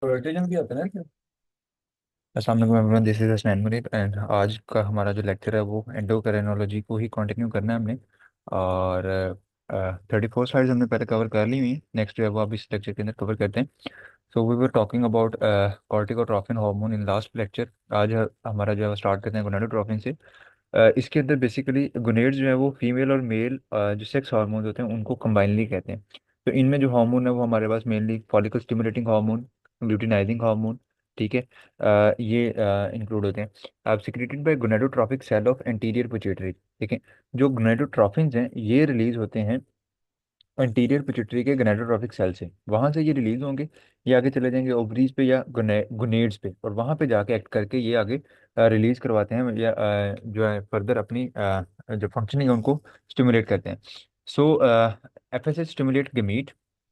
Rotation भी होता है ना। अस्सलाम वालेकुम everyone, this is Hasnain Munib and आज का हमारा जो लेक्चर है वो एंडोक्राइनोलॉजी को ही कंटिन्यू करना है हमने। और 34 स्लाइड्स हमने पहले कवर कर ली हुई। नेक्स्ट जो है वो आप इस लेक्चर के अंदर कवर करते हैं। So we were talking about corticotrophin hormone in last lecture. आज हमारा जो है स्टार्ट करते हैं गोनाडोट्रोफिन से। इसके अंदर बेसिकली गोनेड्स जो है वो फीमेल और मेल जो सेक्स हार्मोन्स होते हैं उनको कंबाइनली कहते हैं। तो इनमें जो हार्मोन है वो हमारे पास mainly follicle stimulating hormone, luteinizing hormone, ठीक है, ये इंक्लूड होते हैं। अब secreted by gonadotropic cell of anterior pituitary. ठीक है, जो गोनाडोट्रोफिन्स हैं ये रिलीज होते हैं एंटीरियर पिट्यूटरी के गोनाडोट्रोपिक सेल से। वहां से ये रिलीज होंगे, ये आगे चले जाएंगे ओवरीज पे या गोनेड्स पे, और वहां पे जाके एक्ट करके ये आगे रिलीज करवाते हैं या जो है फर्दर अपनी जो फंक्शनिंग है उनको स्टिमुलेट करते हैं। सो एफएसएच स्टिमुलेट गमीट,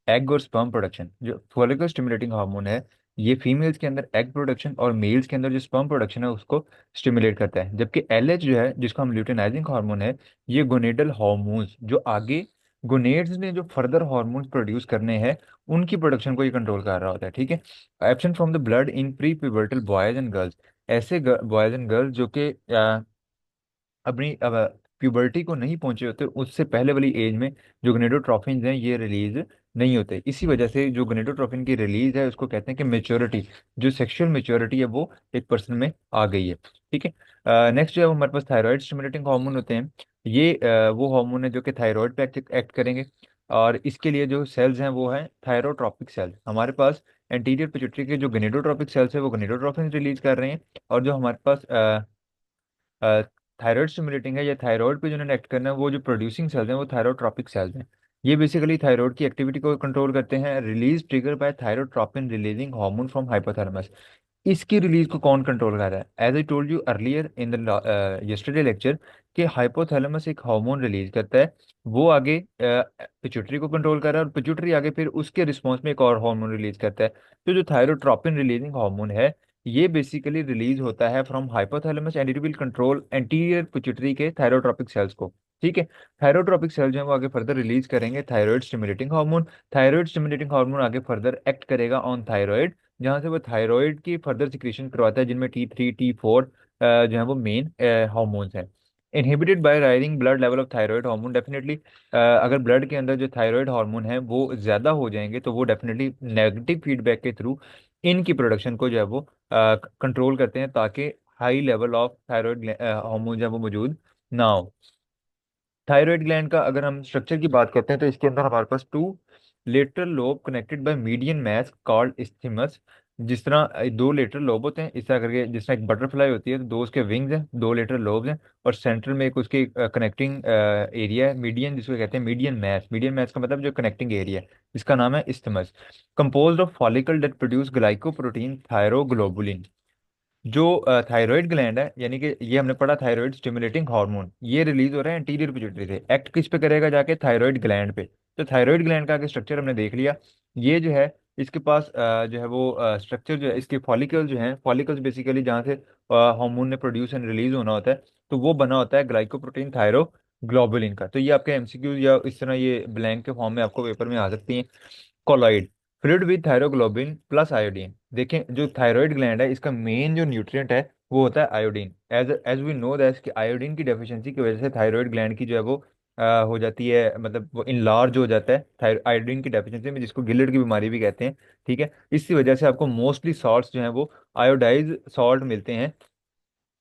एग और स्पर्म प्रोडक्शन। जो फॉलिकल स्टिमुलेटिंग हार्मोन है ये फीमेल्स के अंदर एग प्रोडक्शन और मेल्स के अंदर जो स्पर्म प्रोडक्शन है उसको स्टिमुलेट करता है। जबकि एलएच जो है जिसको हम ल्यूटेनाइजिंग हार्मोन है, ये गोनेडल हार्मोन्स जो आगे गोनेड्स ने जो फर्दर हार्मोन्स प्रोड्यूस करने हैं उनकी प्रोडक्शन को ये कंट्रोल कर रहा होता है। ठीक है, absent from the blood in pre pubertal boys and girls. ऐसे बॉयज एंड गर्ल्स जो कि अपनी प्यूबर्टी को नहीं पहुंचे होते उससे पहले वाली एज में जो गोनेडोट्रोफिन्स हैं ये रिलीज नहीं होते। इसी वजह से जो गोनेडोट्रोफिन की रिलीज है उसको कहते हैं कि मेच्योरिटी, जो सेक्सुअल मेच्योरिटी है वो एक पर्सन में आ गई है। ठीक है, नेक्स्ट जो है वो हमारे पास थायराइड स्टिमुलेटिंग हार्मोन होते हैं। ये वो हार्मोन है जो कि थायराइड पे एक्ट करेंगे। और इसके लिए जो सेल्स हैं वो हैं थायरोट्रॉपिक सेल्स। हमारे पास एंटीरियर पिट्यूटरी के जो गोनेडोट्रोपिक सेल्स है वो गोनेडोट्रोफिन रिलीज कर रहे हैं। और जो हमारे पास थायराइड स्टिमुलेटिंग है या थायराइड पे जिन्होंने एक्ट करना है वो जो प्रोड्यूसिंग सेल्स हैं वो थायरोट्रॉपिक सेल्स हैं। ये बेसिकली थायराइड की एक्टिविटी को कंट्रोल करते हैं। Release trigger by thyrotropin releasing hormone from hypothalamus. इसकी रिलीज को कौन कंट्रोल कर रहा है? As I told you earlier in the yesterday lecture कि हाइपोथैलेमस एक हार्मोन रिलीज करता है, वो आगे पिट्यूटरी को कंट्रोल कर रहा है और पिट्यूटरी आगे फिर उसके रिस्पॉन्स में एक और हार्मोन रिलीज करता है। तो जो थायरोट्रोपिन रिलीजिंग हार्मोन है ये बेसिकली रिलीज होता है from hypothalamus and it will control anterior pituitary के थायरोट्रोपिक सेल्स को। ठीक है, थायरोट्रोपिक सेल्स जो है वो आगे फर्दर रिलीज करेंगे thyroid stimulating hormone. Thyroid stimulating hormone आगे फर्दर एक्ट करेगा ऑन थायराइड, जहाँ से वो थायराइड की फर्दर सिक्रीशन करवाता है जिनमें T3 T4 जो है वो मेन हार्मोन्स हैं। Inhibited by rising blood level of thyroid hormone definitely. अगर ब्लड के अंदर जो थायराइड हार्मोन है वो ज़्यादा हो जाएंगे तो वो डेफिनेटली नेगेटिव फीडबैक के थ्रू इनकी प्रोडक्शन को जो है वो कंट्रोल करते हैं ताकि high level of thyroid hormone जो है वो मौजूद ना हो। थायराइड ग्लैंड का अगर हम स्ट्रक्चर की बात करते हैं तो इसके अंदर हमारे पास two lateral lobe connected by median mass called isthmus. जिस तरह दो लेटरल लोब होते हैं इस तरह करके, जिस तरह एक बटरफ्लाई होती है तो दो उसके विंग्स हैं, दो लेटरल लोब्स हैं, और सेंटर में एक उसकी कनेक्टिंग एरिया है मीडियन, जिसको कहते हैं मीडियन मैस। मीडियन मैस का मतलब जो कनेक्टिंग एरिया है इसका नाम है isthmus. Composed of follicle that produce glycoprotein thyroglobulin. जो थायराइड ग्लैंड है यानी कि ये हमने पढ़ा थायराइड स्टिमुलेटिंग हार्मोन, ये रिलीज हो रहा है एंटीरियर पिट्यूटरी से। एक्ट किस पे करेगा? जाके थायराइड ग्लैंड पे। तो थायराइड ग्लैंड का आगे स्ट्रक्चर हमने देख लिया। ये जो है इसके पास जो है वो स्ट्रक्चर जो है इसके फॉलिकल जो है, फॉलिकल्स बेसिकली जहाँ से हार्मोन ने प्रोड्यूस एंड रिलीज होना होता है तो वो बना होता है ग्लाइकोप्रोटीन थायरोग्लोबुलिन का। तो ये आपके एमसीक्यू या इस तरह ये ब्लैंक के फॉर्म में आपको पेपर में आ सकती हैं। Colloid, fluid with thyroglobulin plus iodine. देखें जो थायराइड ग्लैंड है इसका मेन जो न्यूट्रिएंट है वो होता है iodine. As as we know that कि आयोडीन की डेफिशिएंसी की वजह से थायराइड ग्लैंड की जो है वो हो जाती है, मतलब वो इनलार्ज हो जाता है आयोडीन की डेफिशिएंसी में, जिसको गिलर्ड की बीमारी भी कहते हैं। ठीक है, इसी वजह से आपको मोस्टली सॉल्ट्स जो हैं वो आयोडाइज सॉल्ट मिलते हैं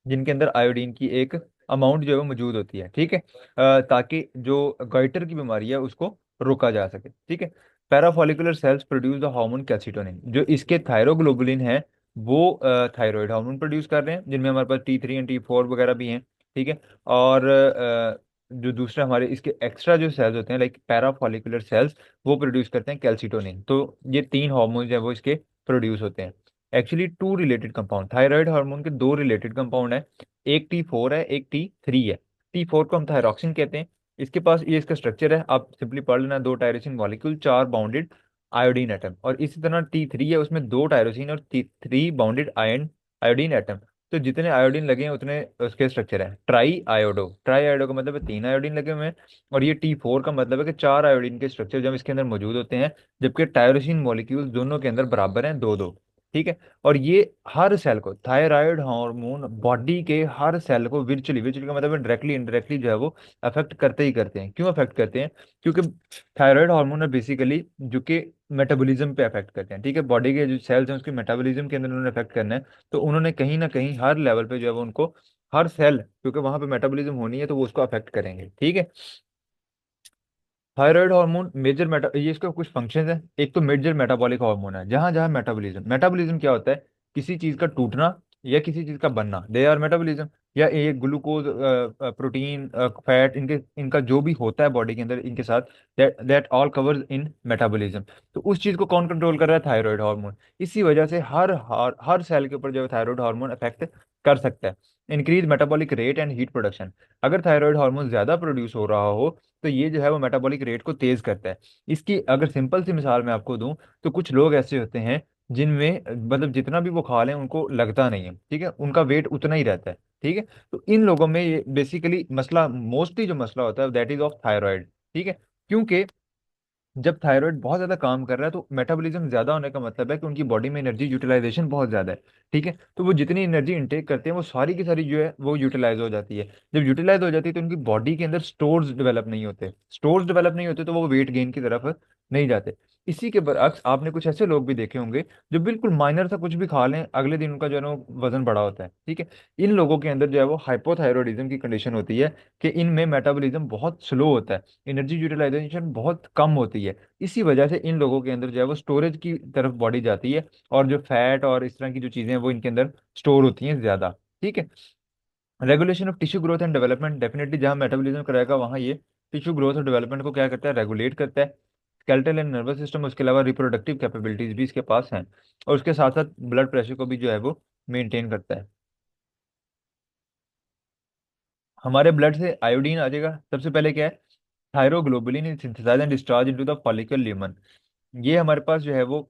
जिनके अंदर आयोडीन की एक अमाउंट जो है वो मौजूद होती है। ठीक है, ताकि जो गाइटर की बीमारी है उसको रोका जा सके। ठीक है, parafollicular sales produce the hormone calcitonin. जो इसके थायरोग्लोबुलिन है वो थायराइड हार्मोन प्रोड्यूस कर रहे हैं जिनमें हमारे पास T3 एंड T4 वगैरह भी हैं। ठीक है, और जो दूसरे हमारे इसके एक्स्ट्रा जो सेल्स होते हैं लाइक पैराफॉलिकुलर सेल्स वो प्रोड्यूस करते हैं कैल्सिटोनिन। तो ये तीन हार्मोन जो है वो इसके प्रोड्यूस होते हैं। Actually two related compound, thyroid hormone के दो रिलेटेड कंपाउंड है, एक T4 है एक T3 है। T4 को हम थायरॉक्सिन कहते हैं। इसके पास ये इसका स्ट्रक्चर है, आप सिंपली पढ़ लेना, दो टायरोसिन मॉलिक्यूल चार बाउंडेड आयोडीन एटम। और इसी तरह T3 है उसमें दो टायरोसिन और थ्री बाउंडेड आयोडीन एटम। तो जितने आयोडीन लगे हैं उतने उसके स्ट्रक्चर है। ट्राई आयोडो, ट्राई आयोडो का मतलब है तीन आयोडीन लगे हुए हैं, और ये T4 का मतलब है कि चार आयोडीन के स्ट्रक्चर जब इसके अंदर मौजूद होते हैं, जबकि टायरोसिन मॉलिक्यूल दोनों के अंदर बराबर हैं, दो दो। ठीक है। और ये हर सेल को, थायराइड हार्मोन बॉडी के हर सेल को विर्चुअली, विर्चुअली का मतलब डायरेक्टली इनडायरेक्टली जो है वो अफेक्ट करते ही करते हैं। क्यों अफेक्ट करते हैं? क्योंकि थायराइड हार्मोन है बेसिकली जो कि मेटाबॉलिज्म पे अफेक्ट करते हैं। ठीक है, बॉडी के जो सेल्स हैं उसके मेटाबॉलिज्म के अंदर उन्होंने अफेक्ट करना है। तो उन्होंने कहीं ना कहीं हर लेवल पे जो है वो उनको, हर सेल, क्योंकि वहां पे मेटाबॉलिज्म होनी है तो वो उसको अफेक्ट करेंगे। ठीक है। थायराइड हार्मोन मेजर मेटा, ये इसका कुछ फंक्शंस है। एक तो मेजर मेटाबॉलिक हार्मोन है, जहां जहां मेटाबॉलिज्म, मेटाबॉलिज्म क्या होता है? किसी चीज का टूटना या किसी चीज का बनना, दे आर मेटाबॉलिज्म। या ये ग्लूकोज, प्रोटीन, फैट, इनके इनका जो भी होता है बॉडी के अंदर इनके साथ, that that all covers in metabolism. तो उस चीज को कौन कंट्रोल कर रहा है? Thyroid hormone. इसी वजह से हर सेल के ऊपर जो है थायराइड हार्मोन अफेक्ट कर सकता है। Increase metabolic rate and heat production. अगर थायराइड हार्मोन ज्यादा प्रोड्यूस हो रहा हो तो ये जो है वो मेटाबॉलिक रेट को तेज करता है। इसकी अगर सिंपल सी मिसाल मैं आपको दूं, तो कुछ लोग ऐसे होते हैं जिनमें मतलब जितना भी वो खा लें उनको लगता नहीं है। ठीक है, उनका वेट उतना ही रहता है। ठीक है। तो इन लोगों में ये बेसिकली मसला, मोस्टली जो मसला होता है दैट इज ऑफ थायराइड। ठीक है। क्योंकि जब थायराइड बहुत ज्यादा काम कर रहा है तो मेटाबॉलिज्म ज्यादा होने का मतलब है कि उनकी बॉडी में एनर्जी यूटिलाइजेशन बहुत ज्यादा है। ठीक है। तो वो जितनी एनर्जी इंटेक करते हैं वो सारी की सारी जो है वो यूटिलाइज हो जाती है। जब यूटिलाइज हो जाती है तो उनकी बॉडी के अंदर स्टोर्स डेवलप नहीं होते। स्टोर्स डेवलप नहीं होते तो वो वेट गेन की तरफ नहीं जाते। इसी के बरअक्स आपने कुछ ऐसे लोग भी देखे होंगे जो बिल्कुल माइनर सा कुछ भी खा लें, अगले दिन उनका जो है ना वो वजन बढ़ा होता है। ठीक है। इन लोगों के अंदर जो है वो हाइपोथायरॉयडिज्म की कंडीशन होती है कि इनमें मेटाबॉलिज्म बहुत स्लो होता है, एनर्जी यूटिलाइजेशन बहुत कम होती है। इसी वजह से इन लोगों के अंदर जो है वो स्टोरेज की तरफ बॉडी जाती है, और जो फैट और इस तरह की जो चीजें हैं वो इनके अंदर स्टोर होती हैं ज्यादा। ठीक है। Regulation of tissue growth and development, definitely जहां मेटाबॉलिज्म कराएगा वहां ये टिश्यू ग्रोथ और डेवलपमेंट को क्या करता है? रेगुलेट करता है। स्केलेटल एंड नर्वस सिस्टम, उसके अलावा रिप्रोडक्टिव कैपेबिलिटीज भी इसके पास हैं। और उसके साथ साथ ब्लड प्रेशर को भी जो है वो मेंटेन करता है। हमारे ब्लड से आयोडीन आ जाएगा सबसे पहले क्या है? Thyroglobulin is synthesized and discharge into the follicle lumen. ये हमारे पास जो है वो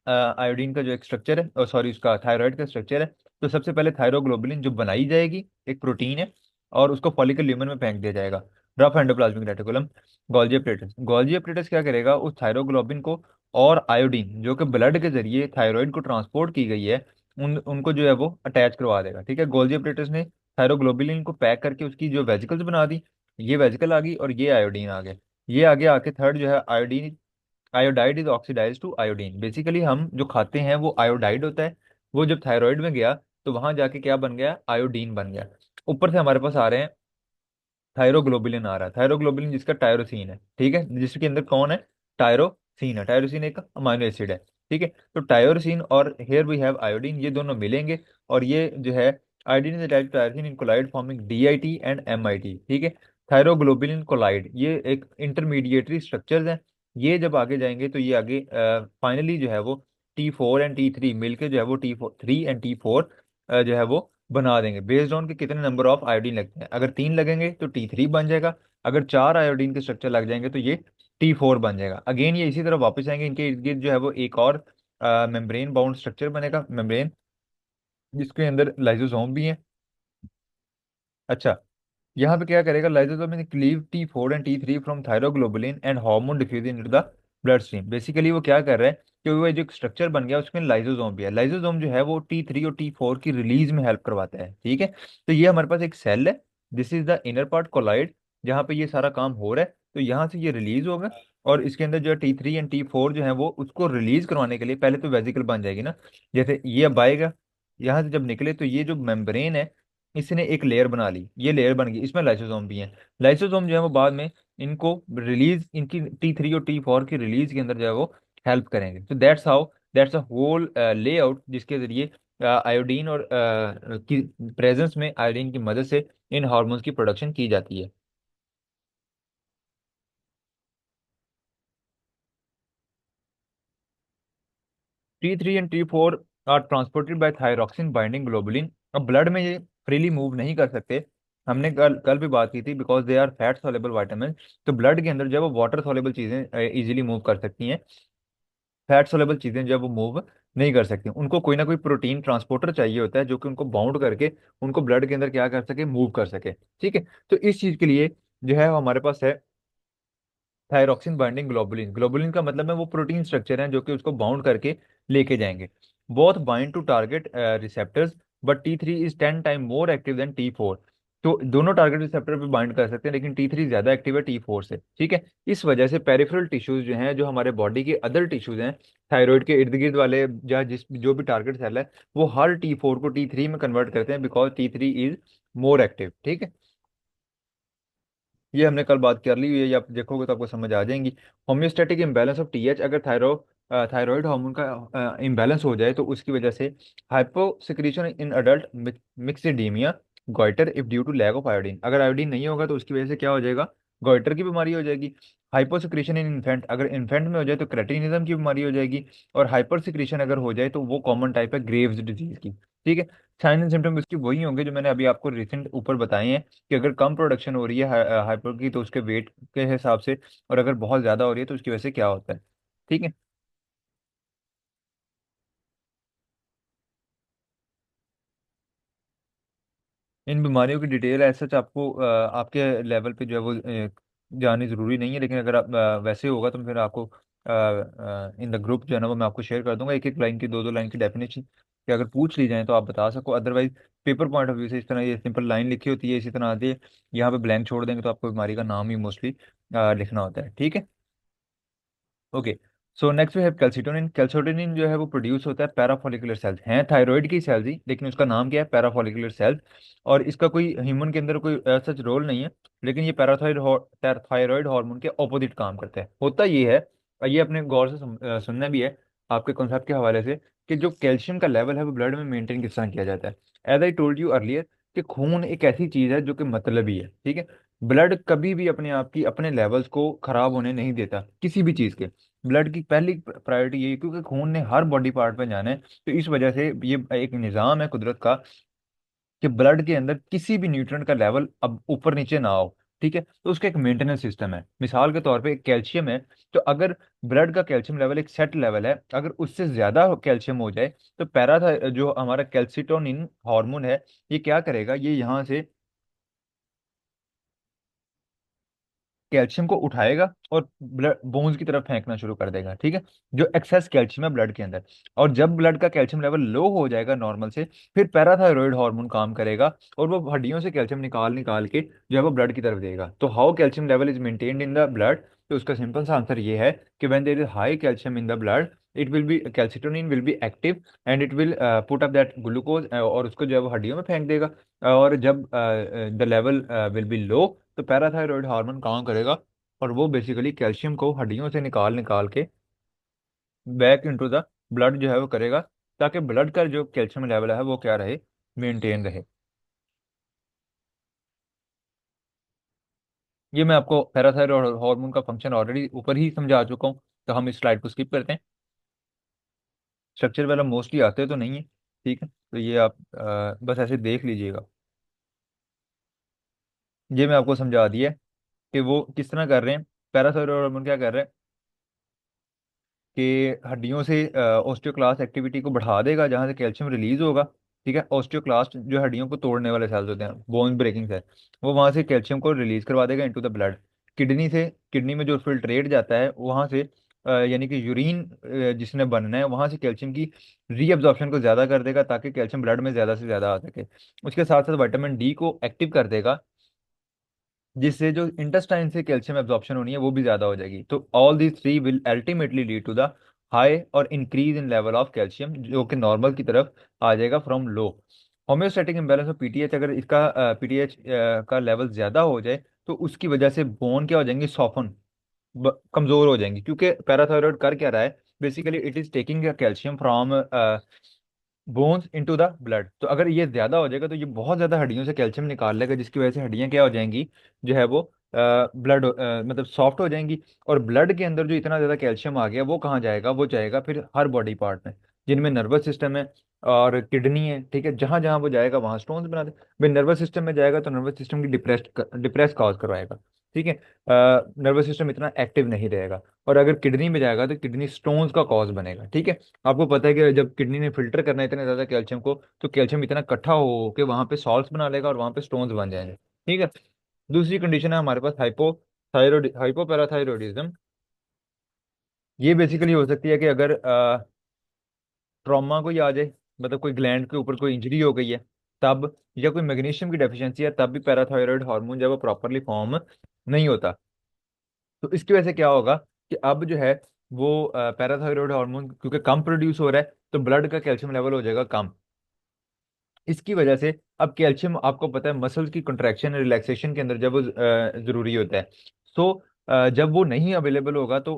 आयोडीन का जो एक स्ट्रक्चर है, सॉरी उसका थायराइड का स्ट्रक्चर है। तो सबसे पहले थायरोग्लोबुलिन जो बनाई जाएगी, एक प्रोटीन है, और उसको फॉलिकल ल्यूमन में फेंक दिया जाएगा। Rough endoplasmic reticulum, Golgi apparatus, Golgi apparatus क्या करेगा? उस थायरोग्लोबिन को और आयोडीन जो कि ब्लड के जरिए थायराइड को ट्रांसपोर्ट की गई है, उनको जो है वो अटैच करवा देगा। ठीक है। गोल्जी एपरेटस ने थायरोग्लोबुलिन को पैक करके उसकी जो वेजिकल्स बना दी। ये वेजिकल आ गई और ये आयोडीन आ गए। ये आगे आके थर्ड जो है iodine, iodide is oxidize to iodine. Basically हम जो खाते हैं वो आयोडाइड होता है। वो जब थायराइड में गया तो वहां जाके क्या बन गया? आयोडीन बन गया। ऊपर से हमारे पास आ रहे हैं थायरोग्लोबुलिन आ रहा है, थायरोग्लोबुलिन जिसका टायरोसिन है। ठीक है, जिसके अंदर कौन है? टायरोसिन है। टायरोसिन एक अमाइनो एसिड है। ठीक है। तो टायरोसिन और हेयर वी हैव आयोडीन, ये दोनों मिलेंगे और ये जो है iodine is attached to tyrosine in colloid forming DIT and MIT. ठीक है। थायरोग्लोबुलिन कोलाइड ये एक इंटरमीडिएटरी स्ट्रक्चर्स हैं। ये जब आगे जाएंगे तो ये आगे फाइनली जो है वो T4 and T3 मिलके जो है वो T3 and T4 जो है वो बना देंगे बेस्ड ऑन के कितने नंबर ऑफ आयोडीन लगते हैं। अगर 3 लगेंगे तो T3 बन जाएगा। अगर 4 आयोडीन के स्ट्रक्चर लग जाएंगे तो ये T4 बन जाएगा। अगेन ये इसी तरह वापस आएंगे, इनके इर्द गिर्द जो है वो एक और मेम्ब्रेन बाउंड स्ट्रक्चर बनेगा, मेम्ब्रेन, जिसके अंदर लाइसोसोम भी है। अच्छा, यहाँ पे क्या करेगा? Lysosome in cleave T4 and T3 from thyroglobulin and hormone diffuse in the blood stream. Basically वो क्या कर रहा है कि वो जो स्ट्रक्चर बन गया उसमें लाइसोसोम भी है। लाइसोसोम जो है वो T3 और T4 की रिलीज में हेल्प करवाता है। ठीक है। तो ये हमारे पास एक सेल है, this is the inner part colloid, जहाँ पे ये सारा काम हो रहा है। तो यहाँ से ये रिलीज होगा और इसके अंदर जो है T3 and T4 जो है वो उसको रिलीज करवाने के लिए पहले तो वेजिकल बन जाएगी ना। जैसे ये अब आएगा, यहाँ से जब निकले तो ये जो मेम्ब्रेन है इसने एक लेयर बना ली, ये लेयर बन गई, इसमें लाइसोसोम भी है। लाइसोसोम जो है वो बाद में इनको रिलीज, इनकी T3 और T4 की रिलीज के अंदर जो है वो हेल्प करेंगे। तो that's how, that's a whole layout जिसके जरिए आयोडीन और की प्रेजेंस में आयोडीन की मदद से इन हार्मोन्स की प्रोडक्शन की जाती है। T3 and T4 are transported by thyroxine binding globulin. अब ब्लड में ये फ्रीली मूव नहीं कर सकते। हमने कल कल भी बात की थी, because they are fat soluble vitamin. तो ब्लड के अंदर जब वो वाटर सॉल्युबल चीजें इजीली मूव कर सकती हैं, फैट सॉल्युबल चीजें जब वो मूव नहीं कर सकती, उनको कोई ना कोई प्रोटीन ट्रांसपोर्टर चाहिए होता है जो कि उनको बाउंड करके उनको ब्लड के अंदर क्या कर सके? मूव कर सके। ठीक है। तो इस चीज के लिए जो है वो हमारे पास है थायरोक्सिन बाइंडिंग ग्लोबुलिन। ग्लोबुलिन का मतलब है वो प्रोटीन स्ट्रक्चर है जो कि उसको बाउंड करके लेके जाएंगे। Both bind to target receptors, but T3 is 10 time more active than T4। तो दोनों टारगेट रिसेप्टर पे बाइंड कर सकते हैं, लेकिन T3 ज्यादा एक्टिव है T4 से, ठीक है। इस वजह से पेरिफेरल टिश्यूज जो हैं, जो हमारे बॉडी के अदर टिश्यूज हैं, थायराइड के इर्द गिर्द वाले, या जिस जो भी टारगेट सेल है, वो हर T4 को T3 में कन्वर्ट करते हैं, because T3 is more active, ठीक है। ये हमने कल बात कर ली हुई है, ये आप देखोगे तो आपको समझ आ जाएंगी। होम्योस्टैटिक इम्बैलेंस ऑफ TH, अगर थायराइड हार्मोन का इम्बैलेंस हो जाए तो उसकी वजह से hyposecretion in adult myxoedema, goitre if due to lack of iodine. अगर आयोडीन नहीं होगा तो उसकी वजह से क्या हो जाएगा, गॉइटर की बीमारी हो जाएगी। हाइपोसिक्रीशन इन इन्फेंट, अगर इन्फेंट में हो जाए तो क्रेटिनिज्म की बीमारी हो जाएगी। और हाइपर सिक्रीशन अगर हो जाए तो वो कॉमन टाइप है ग्रेव्स डिजीज की, ठीक है। साइन एंड सिम्टम उसकी वही होंगे जो मैंने अभी आपको रिसेंट ऊपर बताए हैं, कि अगर कम प्रोडक्शन हो रही है हाइपर की तो उसके वेट के हिसाब से, और अगर बहुत ज़्यादा हो रही है तो उसकी वजह से क्या होता है, ठीक है। इन बीमारियों की डिटेल ऐसा आपको आपके लेवल पे जो है वो जाननी ज़रूरी नहीं है, लेकिन अगर आप वैसे होगा तो फिर आपको इन द ग्रुप जो है ना वो मैं आपको शेयर कर दूंगा, एक एक लाइन की, दो दो लाइन की डेफिनेशन, कि अगर पूछ ली जाए तो आप बता सको। Otherwise paper point of view से इस तरह ये सिंपल लाइन लिखी होती है, इसी तरह आती है, यहाँ पे ब्लैंक छोड़ देंगे तो आपको बीमारी का नाम ही मोस्टली लिखना होता है, ठीक है। Okay. So next we have calcitonin. Calcitonin जो है वो प्रोड्यूस होता है पैराफॉलिकुलर सेल्स, हैं थायराइड की सेल्स ही, लेकिन उसका नाम क्या है, पैराफॉलिकुलर सेल्स। और इसका कोई ह्यूमन के अंदर कोई सच रोल नहीं है, लेकिन ये थायराइड हार्मोन के ऑपोजिट काम करता है। होता ये है, और ये अपने गौर से सुनना भी है आपके कॉन्सेप्ट के हवाले से, कि जो कैल्शियम का लेवल है वो ब्लड में मेंटेन किस तरह किया जाता है। As I told you earlier, कि खून एक ऐसी चीज है जो कि मतलबी है, ठीक है। ब्लड कभी भी अपने आप की अपने लेवल्स को खराब होने नहीं देता किसी भी चीज के। ब्लड की पहली प्रायोरिटी यही है, क्योंकि खून ने हर बॉडी पार्ट में जाना है। तो इस वजह से ये एक निज़ाम है कुदरत का, कि ब्लड के अंदर किसी भी न्यूट्रिएंट का लेवल अब ऊपर नीचे ना हो, ठीक है। तो उसका एक मेंटेनेंस सिस्टम है। मिसाल के तौर पे कैल्शियम है, तो अगर ब्लड का कैल्शियम लेवल एक सेट लेवल है, अगर उससे ज्यादा कैल्शियम हो जाए तो जो हमारा कैल्सिटोनिन हार्मोन है, ये क्या करेगा, ये यहाँ से कैल्शियम को उठाएगा और ब्लड बोन्स की तरफ फेंकना शुरू कर देगा, ठीक है। जो एक्सेस कैल्शियम है ब्लड के अंदर, और जब ब्लड का कैल्शियम लेवल लो हो जाएगा नॉर्मल से, फिर पैराथायरॉयड हार्मोन काम करेगा, और वो हड्डियों से कैल्शियम निकाल निकाल के जो है वो ब्लड की तरफ देगा। तो how calcium level is maintained in the blood, तो उसका सिंपल सा आंसर ये है कि when there is high calcium in the blood, it will be calcitonin will be active, and it will put up that glucose, और उसको जो है वो हड्डियों में फेंक देगा। और जब द लेवल विल बी लो, तो पैराथायरॉयड हार्मोन काम करेगा, और वो बेसिकली कैल्शियम को हड्डियों से निकाल निकाल के बैक इनटू द ब्लड जो है वो करेगा, ताकि ब्लड का जो कैल्शियम लेवल है वो क्या रहे, मेंटेन रहे। ये मैं आपको पैराथायरॉयड हार्मोन का फंक्शन ऑलरेडी ऊपर ही समझा चुका हूँ, तो हम इस स्लाइड को स्किप करते हैं। स्ट्रक्चर वाला मोस्टली आते तो नहीं है, ठीक है, तो ये आप बस ऐसे देख लीजिएगा। ये मैं आपको समझा दिया है कि वो किस तरह कर रहे हैं। पैराथायरॉयड हार्मोन क्या कर रहे हैं, कि हड्डियों से ओस्टियोक्लास्ट एक्टिविटी को बढ़ा देगा, जहाँ से कैल्शियम रिलीज होगा, ठीक है। ओस्टियोक्लास्ट जो हड्डियों को तोड़ने वाले सेल्स होते हैं, बोन ब्रेकिंग सेल, वो वहाँ से कैल्शियम को रिलीज करवा देगा इनटू द ब्लड। किडनी से, किडनी में जो फिल्ट्रेट जाता है वहाँ से यानी कि यूरिन जिसने बनना है, वहाँ से कैल्शियम की रीअब्जॉर्प्शन को ज़्यादा कर देगा, ताकि कैल्शियम ब्लड में ज़्यादा से ज़्यादा आ सके। उसके साथ साथ विटामिन डी को एक्टिव कर देगा, जिससे जो इंटेस्टाइन से कैल्शियम एब्जॉर्प्शन होनी है वो भी ज्यादा हो जाएगी। तो all these three will ultimately lead to the high और increase in level of calcium, जो कि नॉर्मल की तरफ आ जाएगा from low. Homeostatic imbalance of PTH, अगर इसका पीटीएच का लेवल ज्यादा हो जाए तो उसकी वजह से बोन क्या हो जाएंगी, सॉफ्टन, कमजोर हो जाएंगी। क्योंकि पैराथायरॉयड कर क्या रहा है, basically it is taking calcium from bones into the blood. तो अगर ये ज्यादा हो जाएगा तो ये बहुत ज्यादा हड्डियों से कैल्शियम निकाल लेगा, जिसकी वजह से हड्डियां क्या हो जाएंगी, जो है वो ब्लड मतलब सॉफ्ट हो जाएंगी। और ब्लड के अंदर जो इतना ज्यादा कैल्शियम आ गया वो कहाँ जाएगा, वो जाएगा फिर हर बॉडी पार्ट में, जिनमें नर्वस सिस्टम है और किडनी है, ठीक है। जहां जहां वो जाएगा वहां स्टोन्स बना दे। भाई नर्वस सिस्टम में जाएगा तो नर्वस सिस्टम की डिप्रेस कॉज करवाएगा, ठीक है। नर्वस सिस्टम इतना एक्टिव नहीं रहेगा। और अगर किडनी में जाएगा तो किडनी स्टोन्स का कॉज बनेगा, ठीक है। आपको पता है कि जब किडनी ने फिल्टर करना है इतने ज्यादा कैल्शियम को, तो कैल्शियम इतना इकट्ठा हो के वहां पे सॉल्ट्स बना लेगा और वहां पे स्टोन्स बन जाएंगे, ठीक है। दूसरी कंडीशन है हमारे पास हाइपोपैराथायरॉयडिज्म। ये बेसिकली हो सकती है कि अगर ट्रॉमा कोई आ जाए, मतलब कोई ग्लैंड के ऊपर कोई इंजरी हो गई है तब, या कोई मैग्नीशियम की डेफिशिएंसी है तब भी पैराथायरॉयड हार्मोन जब वो प्रॉपरली फॉर्म नहीं होता। तो इसकी वजह से क्या होगा कि अब जो है वो पैराथायरॉयड हार्मोन क्योंकि कम प्रोड्यूस हो रहा है तो ब्लड का कैल्शियम लेवल हो जाएगा कम। इसकी वजह से अब कैल्शियम आपको पता है मसल्स की कंट्रैक्शन रिलैक्सेशन के अंदर जब वो जरूरी होता है। सो जब वो नहीं अवेलेबल होगा तो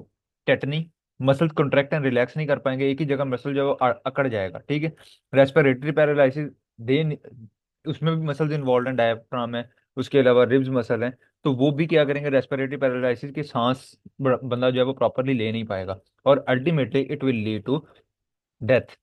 tetani, muscle contract and relax नहीं कर पाएंगे, एक ही जगह मसल जो है वो अकड़ जाएगा, ठीक है। रेस्पिरेटरी पैरालिसिस दे, उसमें भी मसल्स इन्वॉल्व हैं, डायफ्राम है, उसके अलावा रिब्स मसल हैं। तो वो भी क्या करेंगे, रेस्पिरेटरी पैरालिसिस की सांस बंदा जो है वो प्रॉपरली ले नहीं पाएगा, और ultimately it will lead to death.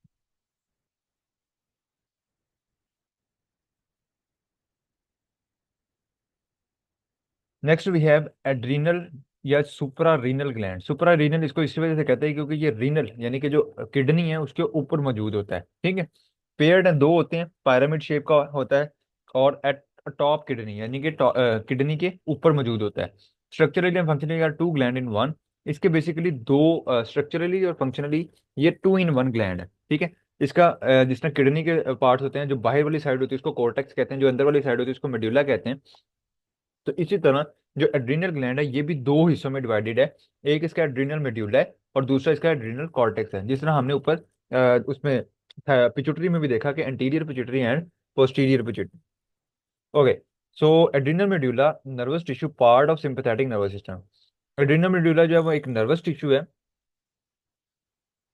Next we have adrenal या suprarenal gland. Suprarenal इसको इसी वजह से कहते हैं क्योंकि ये रीनल यानी कि जो किडनी है उसके ऊपर मौजूद होता है, ठीक है। पेयर्ड दो होते हैं, पिरामिड शेप का होता है, और एट टॉप किडनी यानी कि किडनी के ऊपर मौजूद होता है। Structurally and functionally are two gland in one. इसके बेसिकली दो, स्ट्रक्चरली और फंक्शनली ये टू इन वन ग्लैंड है, ठीक है। इसका जिस तरह किडनी के पार्ट्स होते हैं, जो बाहर वाली साइड होती है उसको कोर्टेक्स कहते हैं, जो अंदर वाली साइड होती है उसको मेड्यूला कहते हैं। तो इसी तरह जो एड्रीनल ग्लैंड है ये भी दो हिस्सों में डिवाइडेड है। एक इसका एड्रीनल मेड्यूला है और दूसरा इसका एड्रीनल कॉर्टेक्स है, जिस तरह हमने ऊपर उसमें पिट्यूटरी में भी देखा कि anterior pituitary and posterior pituitary. Okay. So adrenal medulla nervous tissue part of sympathetic nervous system. Adrenal medulla जो है वो एक नर्वस टिश्यू है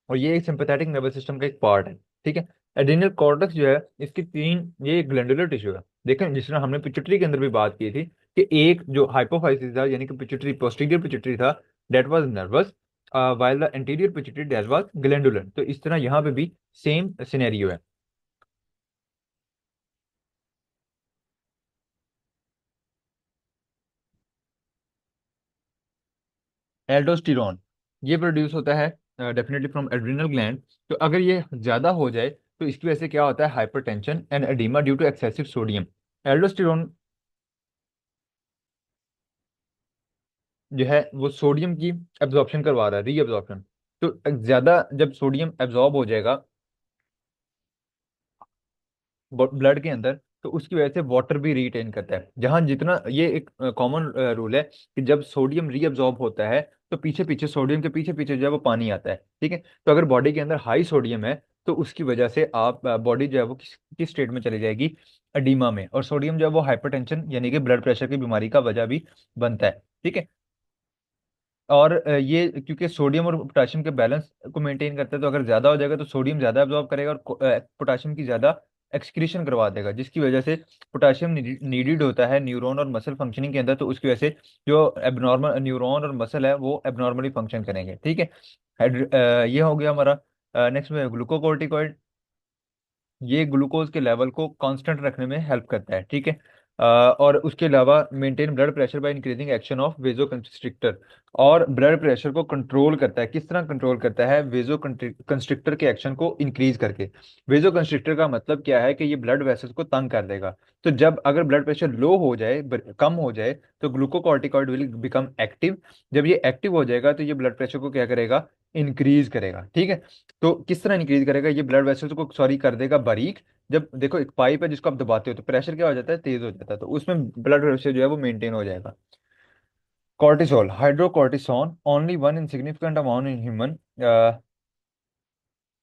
और ये एक सिंपैथेटिक नर्वस सिस्टम का एक पार्ट है, ठीक है। एड्रिनल कॉर्टेक्स जो है इसकी तीन, ये एक ग्लैंडुलर टिश्यू है। देखें जिस तरह हमने पिट्यूटरी के अंदर भी बात की थी कि एक जो हाइपोफाइसिस था यानी कि पिट्यूटरी पोस्टीरियर पिट्यूटरी था, that was nervous, while the anterior pituitary that was glandular. तो इस तरह यहाँ पे भी सेम सिनेरियो है। एल्डोस्टेरॉन ये प्रोड्यूस होता है डेफिनेटली फ्रॉम एड्रिनल ग्लैंड। तो अगर ये ज्यादा हो जाए तो इसकी वजह से क्या होता है, hypertension and oedema due to excessive sodium. Aldosterone जो है वो सोडियम की एब्जॉर्प्शन करवा रहा है, रीअब्जॉर्प्शन। तो ज्यादा जब सोडियम एब्जॉर्ब हो जाएगा ब्लड के अंदर तो उसकी वजह से वाटर भी रिटेन करता है। जहां जितना ये एक कॉमन रूल है कि जब सोडियम रीअब्जॉर्ब होता है तो पीछे पीछे सोडियम के पीछे पीछे जो है वो पानी आता है, ठीक है। तो अगर बॉडी के अंदर हाई सोडियम है तो उसकी वजह से आप बॉडी जो है वो किस स्टेट में चली जाएगी, एडीमा में। और सोडियम जो है वो हाइपरटेंशन यानी कि ब्लड प्रेशर की बीमारी का वजह भी बनता है, ठीक है। और ये क्योंकि सोडियम और पोटाशियम के बैलेंस को मेंटेन करता है, तो अगर ज्यादा हो जाएगा तो सोडियम ज्यादा एब्जॉर्ब करेगा और पोटाशियम की ज्यादा एक्सक्रीशन करवा देगा, जिसकी वजह से पोटाशियम नीडेड होता है न्यूरॉन और मसल फंक्शनिंग के अंदर। तो उसकी वजह से जो एबनॉर्मल न्यूरॉन और मसल है वो एबनॉर्मली फंक्शन करेंगे, ठीक है। ये हो गया हमारा। नेक्स्ट में ग्लूकोकोर्टिकॉइड, ये ग्लूकोज के लेवल को कांस्टेंट रखने में हेल्प करता है, ठीक है। और उसके अलावा maintain blood pressure by increasing action of vasoconstrictor. और ब्लड प्रेशर को कंट्रोल करता है, किस तरह कंट्रोल करता है, वेजो कंस्ट्रिक्टर के एक्शन को इंक्रीज करके। वेजो कंस्ट्रिक्टर का मतलब क्या है कि ये ब्लड वेसल्स को तंग कर देगा। तो जब अगर ब्लड प्रेशर लो हो जाए, कम हो जाए, तो ग्लूकोकॉर्टिकॉइड विल बिकम एक्टिव। जब ये एक्टिव हो जाएगा तो ये ब्लड प्रेशर को क्या करेगा, इंक्रीज करेगा, ठीक है। तो किस तरह इंक्रीज करेगा, ये ब्लड वेसल्स को सॉरी कर देगा बारीक। जब देखो एक पाइप है जिसको आप दबाते हो तो प्रेशर क्या हो जाता है, तेज हो जाता है, तो उसमें ब्लड प्रेशर जो है वो मेंटेन हो जाएगा। Cortisol, hydrocortisone, only one in significant amount in human.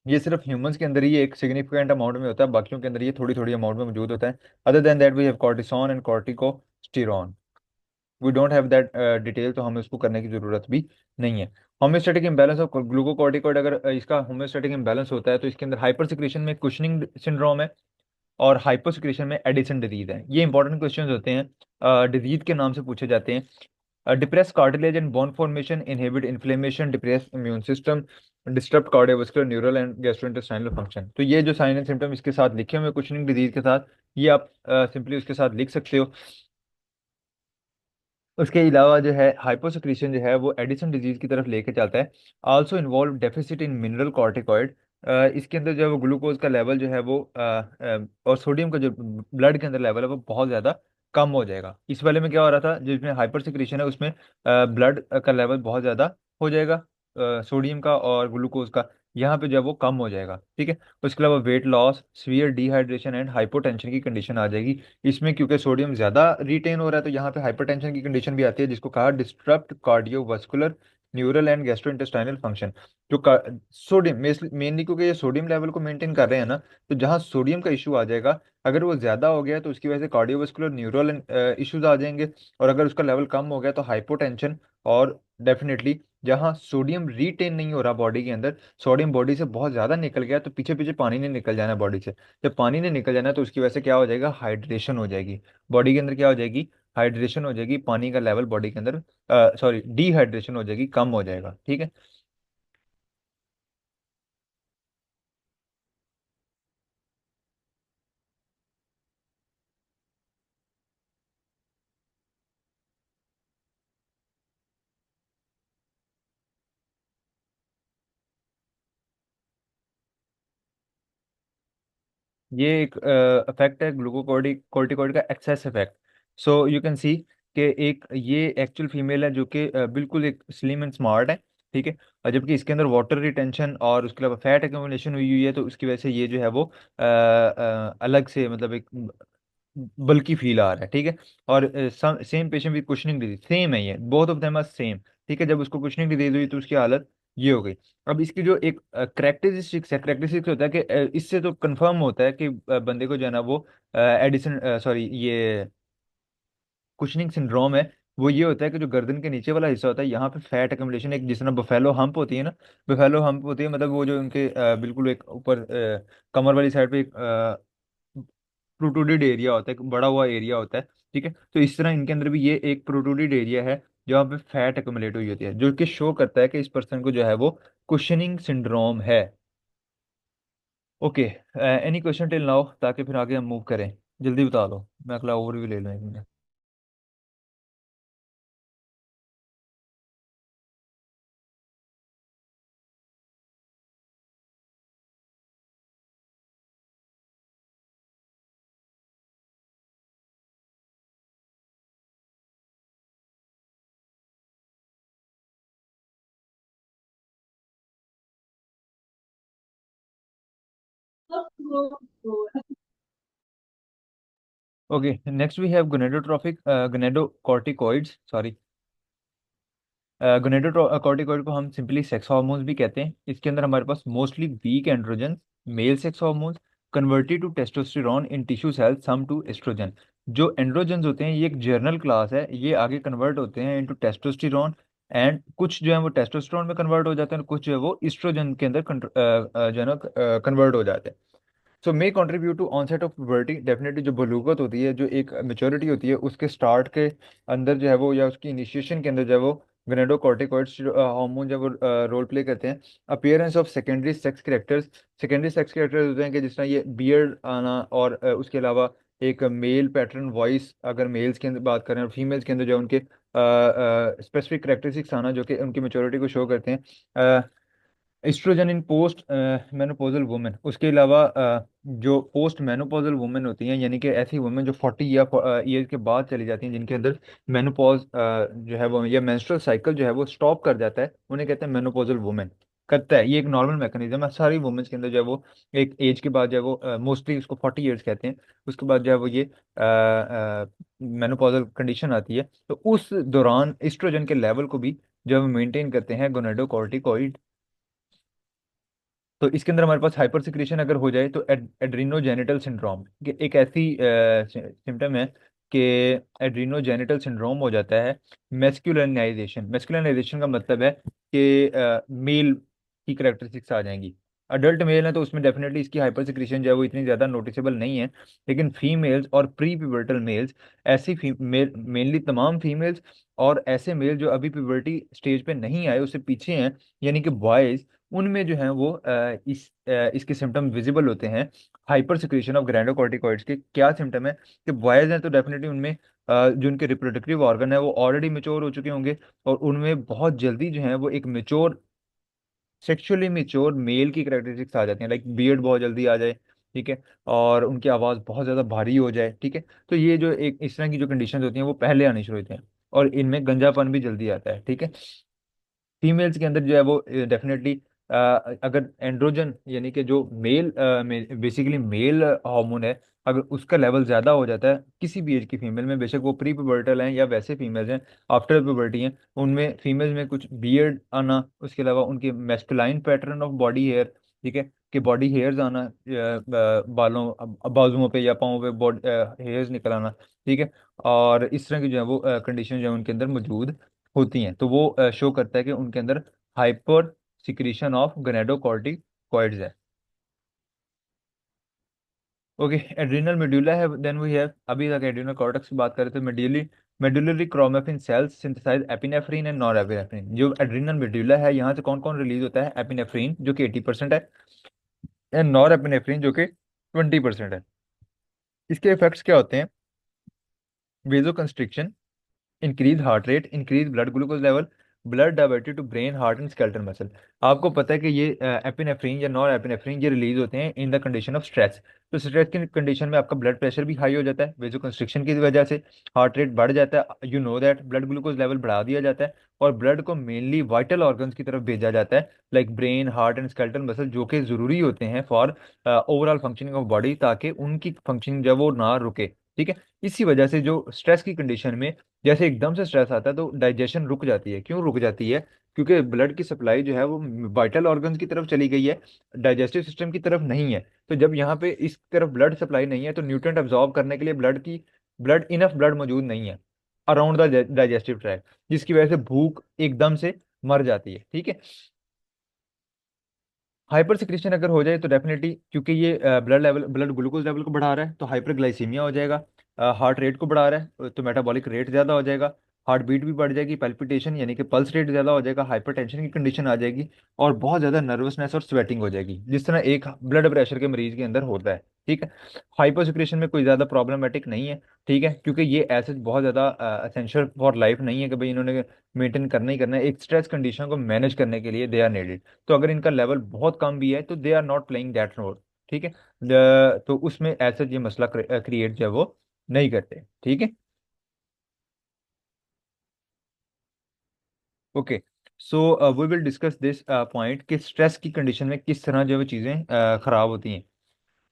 ये सिर्फ ह्यूमंस के अंदर ही एक सिग्निफिकेंट अमाउंट में होता है, बाकियों के अंदर ये थोड़ी थोड़ी अमाउंट में मौजूद होता है। Other than that we have cortisone and corticosterone. We don't have that detail, तो हमें उसको करने की जरूरत भी नहीं है। होम्योस्टैटिक इम्बैलेंस ऑफ ग्लूकोकॉर्टिकॉइड, अगर इसका होम्योस्टैटिक इम्बैलेंस होता है तो इसके अंदर हाइपर सिक्रेशन में कुशनिंग सिंड्रोम है और हाइपर सिक्रेशन में एडिसन डिजीज है। ये इंपॉर्टेंट क्वेश्चंस होते हैं, डिजीज के नाम से पूछे जाते हैं। Depress cartilage and bone formation, inhibit inflammation, depress immune system, disturb cardiovascular neural and gastrointestinal function. तो ये जो साइन एंड सिम्टम इसके साथ लिखे हुए कुशनिंग डिजीज के साथ, ये आप सिंपली उसके साथ लिख सकते हो। उसके अलावा जो है हाइपोसेक्रीशन जो है वो एडिसन डिजीज की तरफ लेके चलता है। Also involve deficit in mineral corticoid. इसके अंदर जो है वो ग्लूकोज का लेवल जो है वो और सोडियम का जो ब्लड के अंदर लेवल है वो बहुत ज़्यादा कम हो जाएगा। इस वाले में क्या हो रहा था, जिसमें हाइपर सिक्रीशन है उसमें ब्लड का लेवल बहुत ज़्यादा हो जाएगा, सोडियम का और ग्लूकोज का। यहाँ पे जो है वो कम हो जाएगा, ठीक है। उसके अलावा weight loss, severe dehydration and hypotension की कंडीशन आ जाएगी इसमें, क्योंकि सोडियम ज्यादा रिटेन हो रहा है, तो यहाँ पे हाइपरटेंशन की कंडीशन भी आती है, जिसको कहा disturbed cardiovascular neural and gastrointestinal function. जो सोडियम मेनली, क्योंकि ये सोडियम लेवल को मेंटेन कर रहे हैं ना, तो जहाँ सोडियम का इशू आ जाएगा, अगर वो ज्यादा हो गया तो उसकी वजह से कार्डियोवास्कुलर न्यूरल इश्यूज आ जाएंगे, और अगर उसका लेवल कम हो गया तो हाइपोटेंशन। और डेफिनेटली जहाँ सोडियम रिटेन नहीं हो रहा बॉडी के अंदर, सोडियम बॉडी से बहुत ज्यादा निकल गया, तो पीछे पीछे पानी ने निकल जाना बॉडी से। जब पानी ने निकल जाना तो उसकी वजह से क्या हो जाएगा, हाइड्रेशन हो जाएगी बॉडी के अंदर, क्या हो जाएगी, हाइड्रेशन हो जाएगी, पानी का लेवल बॉडी के अंदर, सॉरी डिहाइड्रेशन हो जाएगी, कम हो जाएगा, ठीक है। ये एक इफेक्ट है ग्लूकोकॉर्टिकॉइड का excess effect. So you can see कि एक ये एक्चुअल फीमेल है जो कि बिल्कुल एक स्लिम एंड स्मार्ट है, ठीक है। और जबकि इसके अंदर वाटर रिटेंशन और उसके अलावा फैट एक्यूमुलेशन हुई हुई है, तो उसकी वजह से ये जो है वो अलग से, मतलब एक बल्कि फील आ रहा है, ठीक है। और same patient with Cushing disease, same है ये, both of them are same, ठीक है। जब उसको कुशनिंग डिजीज हुई तो उसकी हालत ये हो गई। अब इसकी जो एक करेक्टरिस्टिक्स है, करेक्टरिस्टिक्स होता है कि इससे तो कंफर्म होता है कि बंदे को जो है ना वो एडिसन सॉरी ये कुशनिंग सिंड्रोम है। वो ये होता है कि जो गर्दन के नीचे वाला हिस्सा होता है, यहाँ पे फैट अकमलेशन, एक जिस तरह बफेलो हम्प होती है ना, बफेलो हम्प होती है, मतलब वो जो उनके बिल्कुल एक ऊपर कमर वाली साइड पे एक प्रोट्रूडेड एरिया होता है, एक बड़ा हुआ एरिया होता है, ठीक है। तो इस तरह इनके अंदर भी ये एक प्रोट्रूडेड एरिया है जहाँ पे फैट अकोमुलेट हुई होती है, जो कि शो करता है कि इस पर्सन को जो है वो कुशनिंग सिंड्रोम है। Okay, any question till now, ताकि फिर आगे हम मूव करें। जल्दी बता दो, मैं अगला ओवरव्यू ले लूँ एक मिनट। Okay, next we have gonadotropic gonadocorticoids, sorry. Gonadocorticoid को हम सिंपली सेक्स हार्मोन्स भी कहते हैं। इसके अंदर हमारे पास mostly weak androgen, male sex hormones converted to testosterone in tissue cells, some to estrogen. जो एंड्रोजन्स होते हैं ये एक जर्नल क्लास है, ये आगे कन्वर्ट होते हैं इनटू टेस्टोस्टेरॉन, एंड कुछ जो है वो टेस्टोस्टेरॉन में कन्वर्ट हो जाते हैं, और कुछ जो है वो एस्ट्रोजन के अंदर जो है ना कन्वर्ट हो जाते हैं। So may contribute to onset of puberty, definitely जो बलूगत होती है, जो एक मेच्योरिटी होती है, उसके स्टार्ट के अंदर जो है वो, या उसकी इनिशिएशन के अंदर जो है वो गोनेडोकॉर्टिकॉइड्स हार्मोन जब वो रोल प्ले करते हैं। Appearance of secondary sex characters, secondary sex characters होते हैं कि जिस तरह ये बियर्ड आना, और उसके अलावा एक मेल पैटर्न वॉइस, अगर मेल्स के अंदर बात करें, और फीमेल्स के अंदर जो उनके स्पेसिफिक करेक्टरिस्टिक्स आना जो कि उनकी मेच्योरिटी को शो करते हैं। एस्ट्रोजन इन पोस्ट मेनोपॉजल वुमेन, उसके अलावा जो पोस्ट मेनोपॉजल वुमेन होती हैं, यानी कि ऐसी वुमेन जो 40 या ईयर के बाद चली जाती हैं, जिनके अंदर मेनोपॉज जो है वो, या मेंस्ट्रुअल साइकिल जो है वो स्टॉप कर जाता है, उन्हें कहते हैं मेनोपॉजल वुमेन। करता है, ये एक नॉर्मल मैकेनिज्म है सारी वुमेन्स के अंदर जो है वो, एक एज के बाद जो है वो, मोस्टली उसको 40 ईयर्स कहते हैं, उसके बाद जो है वो ये मेनोपॉजल कंडीशन आती है, तो उस दौरान एस्ट्रोजन के लेवल को भी जो है मेंटेन करते हैं गोनेडोकॉर्टिकॉइड। तो इसके अंदर हमारे पास हाइपर सिक्रेशन अगर हो जाए, तो एड्रीनोजेनिटल सिंड्रोम, एक ऐसी सिम्टम है कि एड्रीनोजेनिटल सिंड्रोम हो जाता है। मेस्कुलिनाइजेशन, मेस्कुलिनाइजेशन का मतलब है कि मेल की करेक्टरिस्टिक्स आ जाएंगी। अडल्ट मेल है तो उसमें डेफिनेटली इसकी हाइपर सिक्रेशन जो है वो इतनी ज़्यादा नोटिसेबल नहीं है, लेकिन फीमेल्स और प्री प्यूबर्टल मेल्स, ऐसी फीमेल, मेनली तमाम फीमेल्स, और ऐसे मेल जो अभी प्यूबर्टी स्टेज पे नहीं आए, उससे पीछे हैं, यानी कि बॉयज, उनमें जो है वो इसके सिम्टम विजिबल होते हैं। हाइपर सिक्रीशन ऑफ ग्रैंडोकॉर्टिकॉइड्स के क्या सिम्टम है, कि बॉयज हैं तो डेफिनेटली उनमें जो उनके रिप्रोडक्टिव ऑर्गन है वो ऑलरेडी मेच्योर हो चुके होंगे, और उनमें बहुत जल्दी जो है वो एक मेच्योर, सेक्सुअली मेच्योर मेल की करेक्टरिस्टिक्स आ जाती हैं, लाइक बियर्ड बहुत जल्दी आ जाए, ठीक है, और उनकी आवाज़ बहुत ज़्यादा भारी हो जाए, ठीक है। तो ये जो एक इस तरह की जो कंडीशन होती हैं वो पहले आनी शुरू होती हैं, और इनमें गंजापन भी जल्दी आता है, ठीक है। फीमेल्स के अंदर जो है वो डेफिनेटली अगर एंड्रोजन यानी कि जो मेल बेसिकली मेल हार्मोन है, अगर उसका लेवल ज़्यादा हो जाता है किसी भी एज की फीमेल में, बेशक वो प्री प्यूबर्टल हैं या वैसे फीमेल्स हैं आफ्टर प्यूबर्टी हैं, उनमें फीमेल्स में कुछ बियर्ड आना, उसके अलावा उनके masculine pattern of body hair, ठीक है, कि बॉडी हेयर्स आना, बालों बाजुओं पे या पाँव पे बॉडी हेयर्स निकल आना, ठीक है, और इस तरह की जो है वो कंडीशन जो है उनके अंदर मौजूद होती हैं, तो वो शो करता है कि उनके अंदर हाइपर सिक्रीशन ऑफ गोनेडोकॉर्टिकॉइड्स है। ओके, एड्रिनल मेड्यूला है, देन वी हैव, अभी तक एड्रिनल कॉर्टेक्स की बात करें तो medullary chromaffin cells synthesize epinephrine and norepinephrine. जो एड्रिनल मेड्यूला है यहाँ से कौन कौन रिलीज होता है? एपिनेफ्रीन जो कि 80% है, एंड नॉर एपिनेफ्रीन जो कि 20% है। इसके इफेक्ट्स क्या होते हैं? Vasoconstriction, increase heart rate, increase blood glucose level, blood diverted to brain heart and skeletal muscle. आपको पता है कि ये एपिनेफ्रीन या नॉर एपिनेफ्रीन ये रिलीज होते हैं in the condition of stress. तो स्ट्रेस की कंडीशन में आपका ब्लड प्रेशर भी हाई हो जाता है वेजो कंस्ट्रिक्शन की वजह से, हार्ट रेट बढ़ जाता है, you know that, blood glucose level बढ़ा दिया जाता है, और ब्लड को मेनली वाइटल ऑर्गन्स की तरफ भेजा जाता है, like brain heart and skeletal muscle, जो कि जरूरी होते हैं for overall functioning of body, ताकि उनकी फंक्शनिंग जो है वो ना रुके, ठीक है। इसी वजह से जो स्ट्रेस की कंडीशन में जैसे एकदम से स्ट्रेस आता है तो डाइजेशन रुक जाती है। क्यों रुक जाती है? क्योंकि ब्लड की सप्लाई जो है वो वाइटल ऑर्गन्स की तरफ चली गई है, डाइजेस्टिव सिस्टम की तरफ नहीं है। तो जब यहाँ पे इस तरफ ब्लड सप्लाई नहीं है तो न्यूट्रिएंट अब्जॉर्ब करने के लिए ब्लड इनफ ब्लड मौजूद नहीं है अराउंड द डाइजेस्टिव ट्रैक्ट, जिसकी वजह से भूख एकदम से मर जाती है, ठीक है। हाइपर सिक्रेशन अगर हो जाए तो डेफिनेटली, क्योंकि ये ब्लड ग्लूकोज लेवल को बढ़ा रहा है तो हाइपरग्लाइसीमिया हो जाएगा, हार्ट रेट को बढ़ा रहा है तो मेटाबॉलिक रेट ज़्यादा हो जाएगा, हार्ट बीट भी बढ़ जाएगी, पैल्पिटेशन यानी कि पल्स रेट ज़्यादा हो जाएगा, हाइपरटेंशन की कंडीशन आ जाएगी, और बहुत ज़्यादा नर्वसनेस और स्वेटिंग हो जाएगी, जिस तरह एक ब्लड प्रेशर के मरीज के अंदर होता है, ठीक है। हाइपर सिक्रेशन में कोई ज़्यादा प्रॉब्लमेटिक नहीं है, ठीक है, क्योंकि ये ऐसे बहुत ज़्यादा असेंशियल फॉर लाइफ नहीं है कि भाई इन्होंने मेंटेन करना ही करना है, एक स्ट्रेस कंडीशन को मैनेज करने के लिए दे आर नीडेड। तो अगर इनका लेवल बहुत कम भी है तो they are not playing that role, ठीक है। तो उसमें ऐसा ये मसला क्रिएट जो है वो नहीं करते, ठीक है। Okay, so we will discuss this point कि स्ट्रेस की कंडीशन में किस तरह जो है वो चीज़ें खराब होती हैं,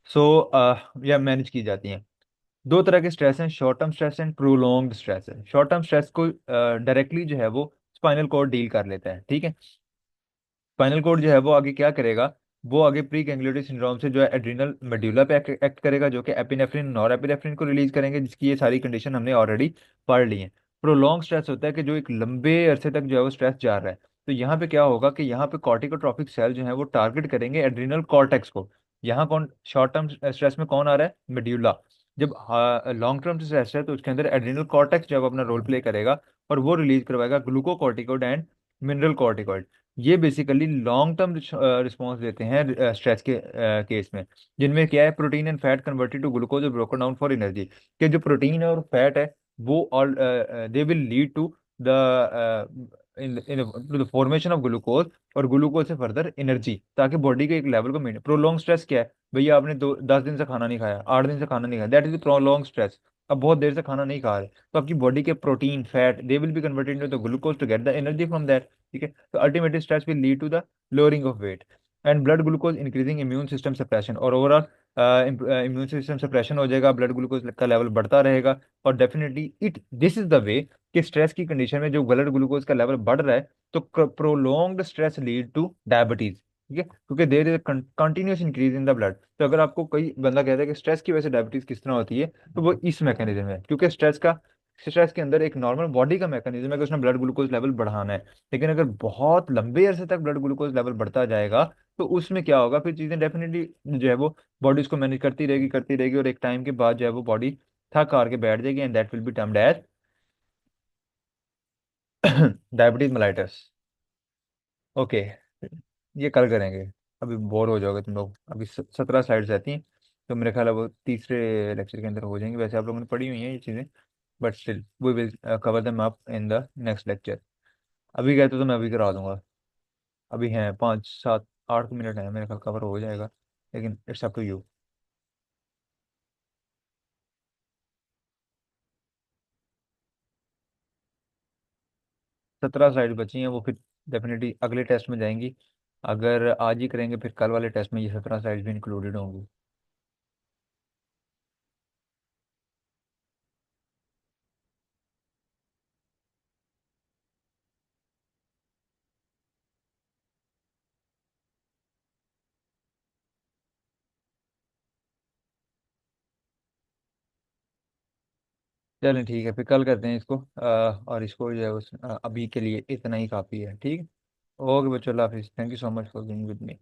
सो या मैनेज की जाती हैं। दो तरह के स्ट्रेस हैं, short term stress and prolonged stress है। शॉर्ट टर्म स्ट्रेस को डायरेक्टली जो है वो स्पाइनल कॉर्ड डील कर लेता है, ठीक है। स्पाइनल कोड जो है वो आगे क्या करेगा? वो आगे प्री गैंग्लियोटिक सिंड्रोम से जो है एड्रिनल मेड्यूला पे एक्ट करेगा, जो कि एपिनेफ्रिन नॉर एपिनेफ्रिन को रिलीज करेंगे, जिसकी ये सारी कंडीशन हमने ऑलरेडी पढ़ ली है। प्रोलॉन्ग स्ट्रेस होता है कि जो एक लंबे अरसे तक जो है वो स्ट्रेस जा रहा है, तो यहाँ पे क्या होगा कि यहाँ पे कॉर्टिकोट्रोपिक सेल जो है वो टारगेट करेंगे एड्रिनल कॉर्टेक्स को। यहाँ कौन शॉर्ट टर्म स्ट्रेस में कौन आ रहा है? मेड्यूला। जब लॉन्ग टर्म स्ट्रेस है तो उसके अंदर एड्रिनल कॉर्टेक्स जब अपना रोल प्ले करेगा और वो रिलीज करवाएगा ग्लूकोकॉर्टिकोइड एंड मिनरल कॉर्टिकोइड। ये बेसिकली लॉन्ग टर्म रिस्पॉन्स देते हैं स्ट्रेस के केस में, जिनमें क्या है, protein and fat converted to glucose और ब्रोकन डाउन फॉर एनर्जी। कि जो प्रोटीन है और फैट है वो all they will lead to the in to the formation of glucose, और ग्लूकोज से फर्दर एनर्जी, ताकि बॉडी के एक लेवल को मेंटेन। प्रोलॉन्ग स्ट्रेस क्या है? भैया आपने 10 दिन से खाना नहीं खाया, 8 दिन से खाना नहीं खाया, दैट इज प्रोलॉन्ग स्ट्रेस। अब बहुत देर से खाना नहीं खा रहे तो आपकी बॉडी के protein fat they will be converted into the glucose to get the energy from that, ठीक है। तो ultimately stress will lead to the lowering of weight and blood glucose, increasing immune system suppression, और overall immune system suppression हो जाएगा, blood glucose का level बढ़ता रहेगा, और definitely it this is the way कि स्ट्रेस की कंडीशन में जो ब्लड ग्लूकोज का लेवल बढ़ रहा है तो prolonged stress lead two diabetes, ठीक है, क्योंकि there is continuous increase in the blood. तो अगर आपको कोई बंदा कहता है कि स्ट्रेस की वजह से डायबिटीज किस तरह होती है, तो वो इस मैकेनिज्म है, क्योंकि स्ट्रेस के अंदर एक नॉर्मल बॉडी का मैकेनिज्म है कि उसने ब्लड ग्लूकोज लेवल बढ़ाना है, लेकिन अगर बहुत लंबे अरसे तक ब्लड ग्लूकोज लेवल बढ़ता जाएगा तो उसमें क्या होगा, फिर चीज़ें डेफिनेटली जो है वो बॉडी उसको मैनेज करती रहेगी, और एक टाइम के बाद जो है वो बॉडी थक हार के बैठ जाएगी, and that will be termed as diabetes mellitus। Okay, ये कल करेंगे, अभी बोर हो जाओगे तुम लोग, अभी 17 स्लाइड्स रहती हैं, तो मेरे ख्याल है वो तीसरे लेक्चर के अंदर हो जाएंगी, वैसे आप लोगों ने पढ़ी हुई हैं ये चीज़ें, but still we will cover them up in the next lecture. अभी कहते तो मैं अभी करा दूंगा, अभी हैं 5 7 8 मिनट हैं, मेरे ख्याल कवर हो जाएगा, लेकिन it's up to you. 17 slide बची हैं, वो फिर डेफिनेटली अगले टेस्ट में जाएंगी, अगर आज ही करेंगे फिर कल वाले टेस्ट में ये 17 स्लाइड्स भी इंक्लूडेड होंगी। चलें ठीक है, फिर कल करते हैं इसको। और इसको जो है अभी के लिए इतना ही काफ़ी है, ठीक है। ओके बच्चों, अल्लाह हाफिज़, thank you so much for being with me.